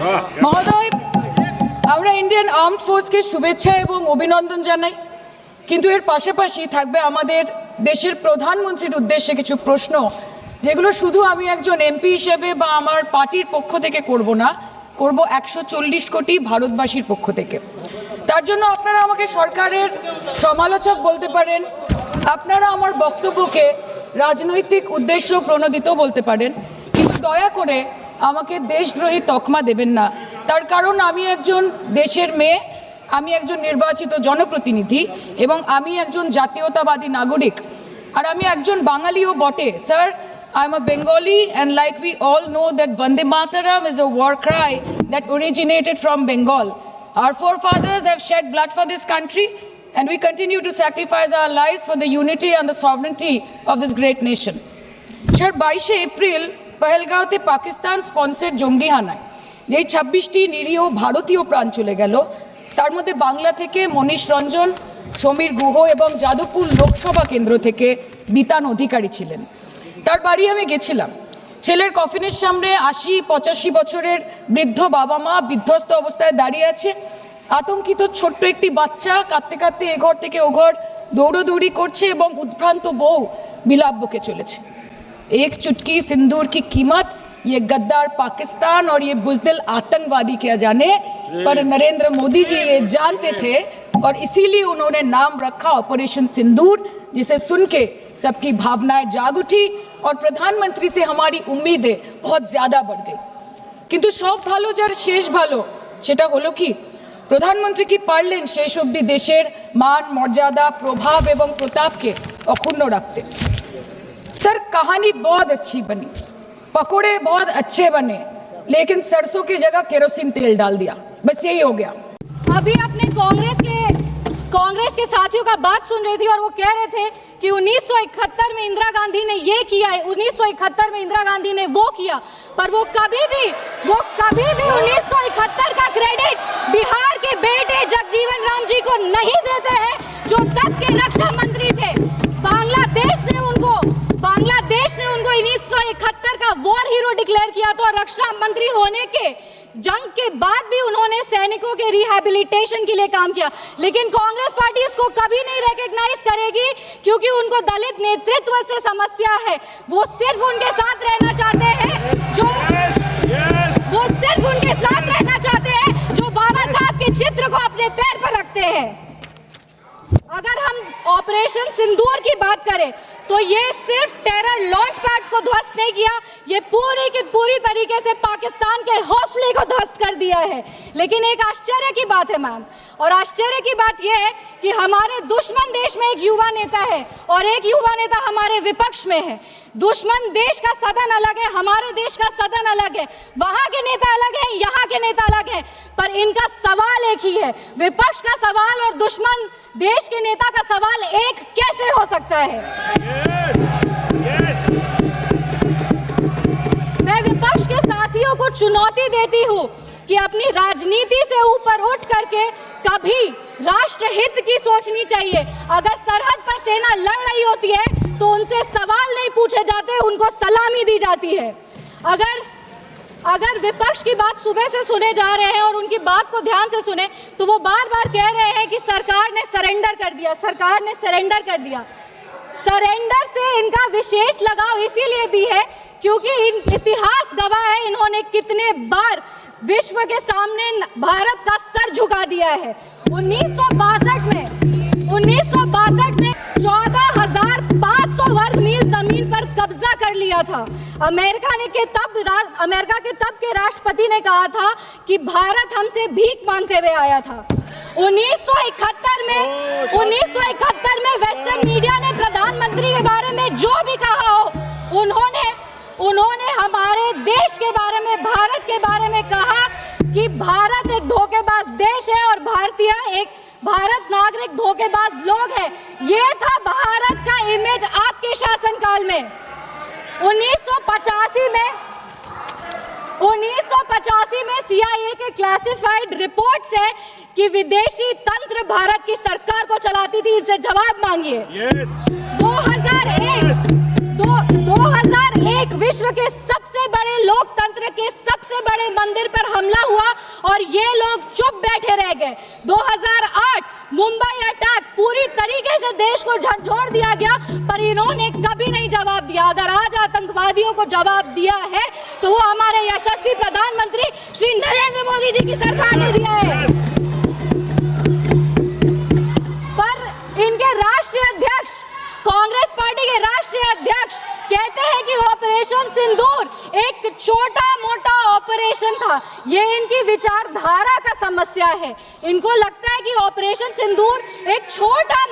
মহোদয়, আমরা Indian armed ফোর্সকে শুভেচ্ছা এবং অভিনন্দন জানাই, কিন্তু এর পাশাপাশি থাকবে আমাদের দেশের প্রধানমন্ত্রীর উদ্দেশ্যে কিছু প্রশ্ন, যেগুলো শুধু আমি একজন এমপি হিসেবে বা আমার পার্টির পক্ষ থেকে করব না, করব 140 কোটি ভারতবাসীর পক্ষ থেকে। তার জন্য আপনারা আমাকে সরকারের সমালোচক বলতে পারেন, আপনারা আমার বক্তব্যকে রাজনৈতিক উদ্দেশ্য প্রণোদিত বলতে পারেন, কিন্তু দয়া করে আমাকে দেশদ্রোহী তকমা দেবেন না। তার কারণ আমি একজন দেশের মেয়ে, আমি একজন নির্বাচিত জনপ্রতিনিধি এবং আমি একজন জাতীয়তাবাদী নাগরিক, আর আমি একজন বাঙালিও বটে। Sir, I am a Bengali, and like we all know that Vande Mataram is a war cry that originated from Bengal. Our forefathers have shed blood for this country, and we continue to sacrifice our lives for the unity and the sovereignty of this great nation. Sir, 22 April পহেলগাঁওতে Pakistan sponsored জঙ্গি হানায় যেই 26টি নিরীহ ভারতীয় প্রাণ চলে গেল, তার মধ্যে বাংলা থেকে মনীষ রঞ্জন, সমীর গুহ এবং যাদবপুর লোকসভা কেন্দ্র থেকে বিতান অধিকারী ছিলেন। তার বাড়ি আমি গেছিলাম। ছেলের কফিনের সামনে 80-85 বছরের বৃদ্ধ বাবা মা বিধ্বস্ত অবস্থায় দাঁড়িয়ে আছে। আতঙ্কিত ছোট্ট একটি বাচ্চা কাঁদতে কাঁদতে এ ঘর থেকে ও ঘর দৌড়োদৌড়ি করছে এবং উদ্ভ্রান্ত বউ বিলাপ বকে চলেছে। एक चुटकी सिंदूर की कीमत ये गद्दार पाकिस्तान और ये बुज़दिल आतंकवादी क्या जाने, पर नरेंद्र मोदी जी ये जानते थे और इसीलिए उन्होंने नाम रखा ऑपरेशन सिंदूर, जिसे सुन के सबकी भावनाएं जाग उठी और प्रधानमंत्री से हमारी उम्मीदें बहुत ज़्यादा बढ़ गई। किंतु सब भालो जार शेष भालो सेटा हलो कि प्रधानमंत्री की पारलेन शेष अब्दि देशेर मान मर्यादा प्रभाव एवं प्रताप के अक्षुण्ण रखते। सर, कहानी बहुत अच्छी बनी, पकोड़े बहुत अच्छे बने, लेकिन सरसों की जगह केरोसिन तेल डाल दिया, बस यही हो गया। अभी आपने कांग्रेस के साथियों का बात सुन रही थी और वो कह रहे थे कि 1971 में इंदिरा गांधी ने ये किया है, 1971 में इंदिरा गांधी ने वो किया, पर वो कभी भी 1971 का क्रेडिट बिहार के बेटे जगजीवन राम जी को नहीं देते हैं, जो तब के रक्षा मंत्री थे। बांग्लादेश ने उनको 1971 का वॉर हीरो डिक्लेयर किया था और रक्षा मंत्री होने के जंग के बाद भी उन्होंने सैनिकों के रिहैबिलिटेशन के लिए काम किया। लेकिन कांग्रेस पार्टी इसको कभी नहीं रिकॉग्नाइज करेगी, क्योंकि उनको दलित नेतृत्व से समस्या है। वो सिर्फ उनके साथ रहना चाहते हैं जो बाबा साहब के चित्र को अपने पैर पर रखते हैं। अगर हम ऑपरेशन सिंदूर की बात करें तो ये सिर्फ टेरर लॉन्च पैड्स को ध्वस्त नहीं किया, ये पूरी की पूरी तरीके से पाकिस्तान के हौसले को ध्वस्त कर दिया है। लेकिन एक आश्चर्य की बात है मैम, और आश्चर्य की बात यह है कि हमारे दुश्मन देश में एक युवा नेता है और एक युवा नेता हमारे विपक्ष में है। दुश्मन देश का सदन अलग है, हमारे देश का सदन अलग है, वहाँ के नेता अलग है, यहाँ के नेता अलग है, पर इनका सवाल एक ही है। विपक्ष का सवाल और दुश्मन देश के नेता का सवाल एक कैसे हो सकता है? मैं विपक्ष के साथियों को चुनौती देती हूँ कि अपनी राजनीति से ऊपर उठ करके कभी राष्ट्रहित की सोचनी चाहिए। अगर सरहद पर सेना लड़ रही होती है तो उनसे सवाल नहीं पूछे जाते, उनको सलामी दी जाती है। अगर विपक्ष की बात सुबह से सुने जा रहे हैं और उनकी बात को ध्यान से सुने तो वो बार बार कह रहे हैं कि सरकार ने सरेंडर कर दिया, सरकार ने सरेंडर कर दिया। सरेंडर से इनका विशेष लगाव इसीलिए भी है क्योंकि इतिहास गवाह है इन्होंने कितने बार विश्व के सामने भारत का सर झुका दिया है। 1962 में 14,500 वर्ग मील जमीन पर कब्जा कर लिया था। अमेरिका के तब के राष्ट्रपति ने कहा था कि भारत हमसे भीख मांगते हुए आया था। 1971 में वेस्टर्न मीडिया ने प्रधानमंत्री के बारे में जो भी कहा हो, उन्होंने हमारे देश के बारे में, भारत के बारे में कहा कि भारत एक धोखेबाज देश है और भारत नागरिक धोखेबाज लोग हैं। ये था भारत का इमेज आपके शासनकाल में। 1985 में CIA के क्लासिफाइड रिपोर्ट्स है कि विदेशी तंत्र भारत की सरकार को चलाती थी, इनसे जवाब मांगिए। 2001 2001 विश्व के सबसे बड़े लोकतंत्र के सबसे बड़े मंदिर पर हमला हुआ और ये लोग चुप बैठे रह गए। 2008 मुंबई अटैक पूरी तरीके से देश को झंझोड़ दिया गया, पर इन्होंने कभी नहीं जवाब दिया। अगर आज आतंकवादियों को जवाब दिया है तो वो हमारे यशस्वी प्रधानमंत्री श्री नरेंद्र मोदी जी की सरकार ने दिया है। पर इनके राष्ट्रीय अध्यक्ष, कांग्रेस पार्टी के राष्ट्रीय अध्यक्ष कहते हैं कि ऑपरेशन सिंदूर एक छोटा मोटा ऑपरेशन था। ये इनकी विचारधारा का समस्या है। इनको लगता है कि ऑपरेशन सिंदूर एक छोटा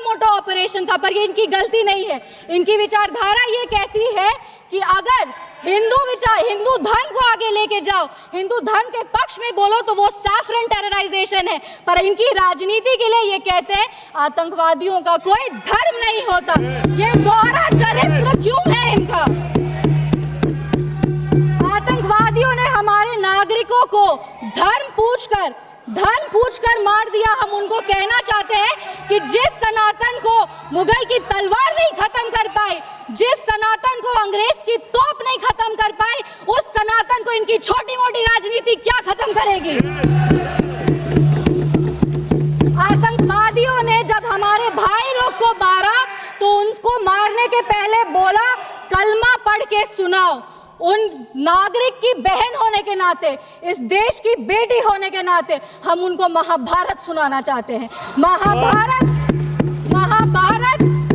मोटा ऑपरेशन था, पर ये इनकी गलती नहीं है। इनकी विचारधारा ये कहती है कि अगर हिंदू धर्म को आगे लेके जाओ, हिंदू धर्म के पक्ष में बोलो तो वो सैफरन टेरराइजेशन है। पर इनकी राजनीति के लिए ये कहते हैं आतंकवादियों का कोई धर्म नहीं होता। ये दोहरा चरित्र क्यों है इनका? आतंकवादियों ने हमारे नागरिकों को धर्म पूछकर मार दिया। हम उनको कहना चाहते हैं कि जिस सनातन को मुगल की तलवार नहीं खत्म कर पाई, जिस सनातन को अंग्रेज की तोप नहीं खत्म कर पाई, उस सनातन को इनकी छोटी मोटी राजनीति क्या खत्म करेगी? आतंकवादियों ने जब हमारे भाई लोग को मारा तो उनको मारने के पहले बोला कलमा पढ़ के सुनाओ। उन नागरिक की बहन होने के नाते, इस देश की बेटी होने के नाते हम उनको महाभारत सुनाना चाहते हैं। महाभारत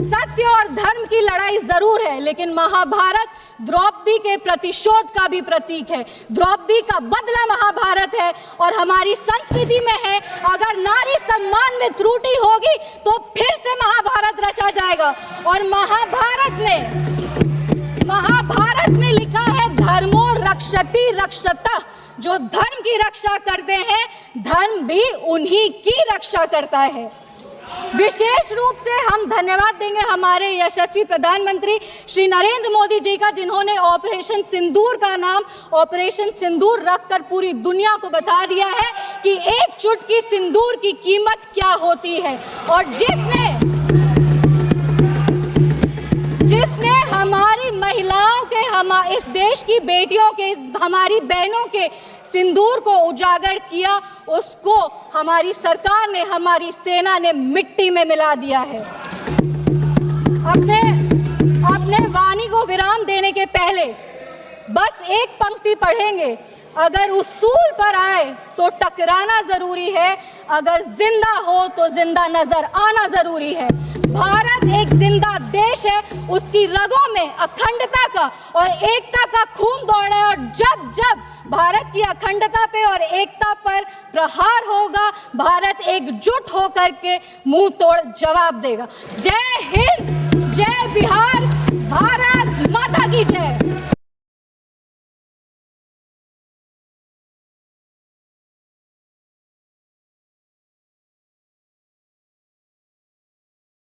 सत्य और धर्म की लड़ाई जरूर है, लेकिन महाभारत द्रौपदी के प्रतिशोध का भी प्रतीक है। द्रौपदी का बदला महाभारत है और हमारी संस्कृति में है। अगर नारी सम्मान में त्रुटि होगी तो फिर से महाभारत रचा जाएगा। और महाभारत में लिखा है धर्मो रक्षति रक्षता। जो धर्म की रक्षा करते हैं, धर्म भी उन्हीं की रक्षा करता है। विशेष रूप से हम धन्यवाद देंगे हमारे यशस्वी प्रधानमंत्री श्री नरेंद्र मोदी जी का, जिन्होंने ऑपरेशन सिंदूर का नाम ऑपरेशन सिंदूर रखकर पूरी दुनिया को बता दिया है कि एक चुटकी सिंदूर की कीमत क्या होती है। और जिसने हमारी महिलाओं के, इस देश की बेटियों के, हमारी बहनों के सिंदूर को उजागर किया, उसको हमारी सरकार ने, हमारी सेना ने मिट्टी में मिला दिया है। अपने वाणी को विराम देने के पहले बस एक पंक्ति पढ़ेंगे। अगर उसूल पर आए तो टकराना जरूरी है, अगर जिंदा हो तो जिंदा नजर आना जरूरी है। भारत एक जिंदा देश है, उसकी रगों में अखंडता का और एकता का खून दौड़ा है। और जब जब भारत की अखंडता पे और एकता पर प्रहार होगा, भारत एकजुट होकर के मुंह तोड़ जवाब देगा। जय हिंद, जय बिहार।